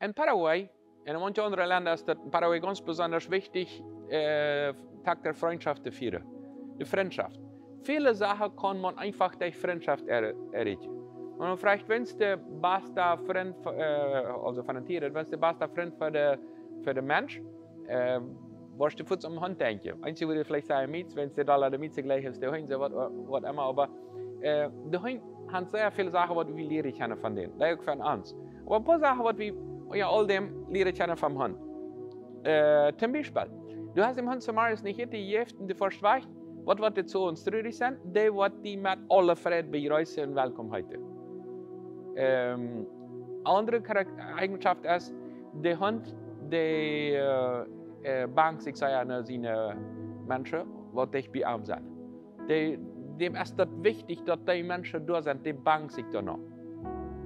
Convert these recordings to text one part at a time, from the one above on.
in Paraguay, in manchen anderen Ländern ist das in Paraguay ganz besonders wichtig, Tag der Freundschaft zu feiern. Die Freundschaft. Viele Sachen kann man einfach durch Freundschaft erreichen. Und man fragt, wenn es der beste Freund, also von den Tieren, wenn es der beste Freund für den Mensch, was du kurz am Hand denken. Einzig würde ich vielleicht sagen, wenn es nicht alle Miete gleich ist, der Hund, was immer, aber der Hund hat sehr viele Sachen, die wir lernen können von denen. Das ist auch von uns. Aber ein paar Sachen, die wir ja all dem lernen können vom Hund. Zum Beispiel, du hast im Hund zumeist nicht jede Jeften, die verschweigt, was wird zu uns traurig sein, die wird die mit aller Freude begrüßen und willkommen heute. Andere Eigenschaft ist, der Hund, der bangt sich sehr an seine Menschen, die dich bei ihm sind. Dem ist das wichtig, dass die Menschen da sind, die bangen sich da noch.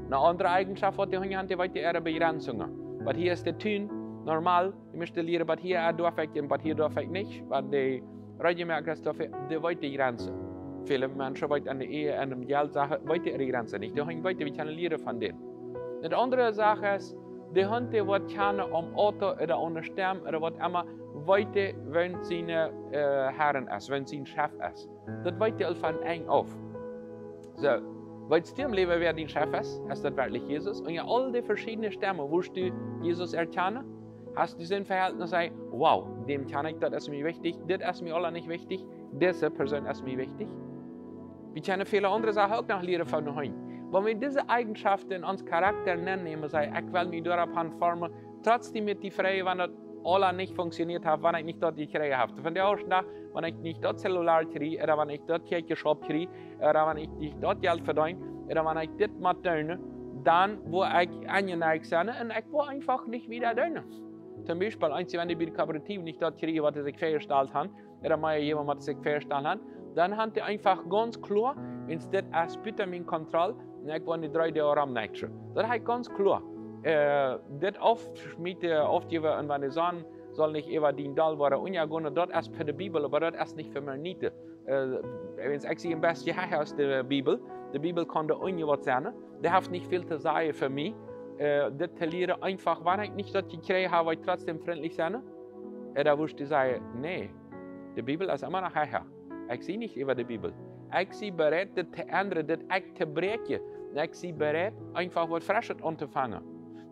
Eine andere Eigenschaft, die die haben, die wollen ihre Begrenzungen. Was hier ist der Tun, normal, die müssen lernen, was hier darf ich und was hier darf ich nicht, was die Regelmäßig darf ich, die wollen die Grenzen. Viele Menschen wollen an der Ehe, an der Geldsache, wollen ihre Grenzen nicht. Die wollen, wir können lernen von denen. Eine andere Sache ist, die Hund, die wird gerne am Auto oder an der Stirn oder was immer, wollte, wenn seine Herren ist, wenn sein Chef ist. Das wollte er von eng auf. So, willst du im Leben, wer dein Chef ist das wirklich Jesus? Und ja, all die verschiedenen Stämme, wo du Jesus erkennen, hast du diesen Verhältnis sagen, wow, dem kann ich, das ist mir wichtig, das ist mir alle nicht wichtig, diese Person ist mir wichtig. Wir können viele andere Sachen auch noch lernen von uns. Wenn wir diese Eigenschaften in uns Charakter nennen, sagen, ich will mich darauf formen, trotzdem mit die Freie, wenn das alle nicht funktioniert hat, wenn ich nicht dort die Kriege habe. Von der Ausschnitt, wenn ich nicht dort Zellular kriege, oder wenn ich dort Kirchenshop kriege, oder wenn ich nicht dort Geld verdiene, oder wenn ich das mal tue, dann, wo ich angeneigt bin, und ich will einfach nicht wieder tun. Zum Beispiel, wenn ich bei der Kooperative nicht dort kriege, was ich vorgestellt habe, oder mal jemand, was ich vorgestellt habe, dann haben die einfach ganz klar, wenn es das als bitte meine Kontrolle, und ich will nicht 3 Jahre am nächsten. Das ist ganz klar. Das oft mit aufgeben, und wenn ich sagen, soll nicht immer die Dall werden, und ja, das ist für die Bibel, aber das ist nicht für meine Niete. Wenn ich sehe, im besten Jahr aus der Bibel kann da ungefähr was sagen, der hat nicht viel zu sagen für mich. Das teliere einfach, wenn ich nicht das gekriegt habe, weil ich trotzdem freundlich sein. Da würde ich sagen, nee, die Bibel ist immer noch her. Ich sehe nicht über die Bibel. Ich bin bereit, das zu ändern, das ich zu brechen. Ich bin bereit, einfach was Frisches anzufangen.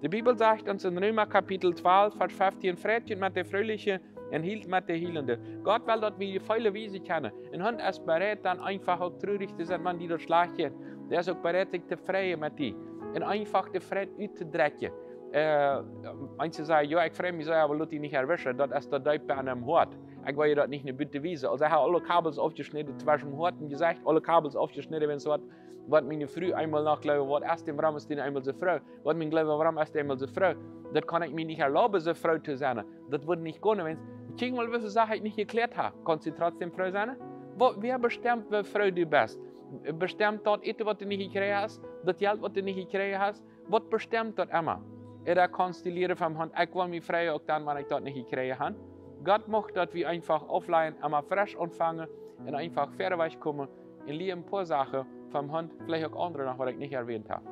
Die Bibel sagt uns in Römer Kapitel 12, Vers 15, Freut mit der Fröhlichen und hielt mit der Heilenden. Gott will, dass wir viele Wiese kennen. Und Hund ist bereit, dann einfach auch traurig zu sein, wenn die dort schlagen. Der ist auch bereit, sich zu freuen mit dir. Und einfach die Freude auszudrücken. Manche sagen, ja, ich freue mich so, aber lass dich nicht erwischen, das ist der Deib an einem Hort. Ich will ja das nicht eine bitte wiese. Also ich habe alle Kabels aufgeschnitten, zwischen dem Hort und gesagt, alle Kabels aufgeschnitten, wenn es so was meine Früh einmal nachglauben, was erst im Raum ist, den einmal so Frau, was mein Glaube warum erst einmal so Frau. Das kann ich mir nicht erlauben, so Frau zu sein. Das würde nicht gehen, wenn ich mal gewisse Sachen nicht geklärt habe. Kannst du trotzdem Frau sein? Wer bestimmt, wer Frau du bist? Bestimmt dort etwas, was du nicht gekriegt hast, das Geld, was du nicht gekriegt hast, was bestimmt dort immer? Oder kannst du lernen vom Hand, ich will mich frei, auch dann, wenn ich das nicht gekriegt habe. Gott macht, dass wir einfach offline einmal frisch anfangen und einfach fairerweise kommen und lernen ein paar Sachen vom Hand, vielleicht auch andere noch, was ich nicht erwähnt habe.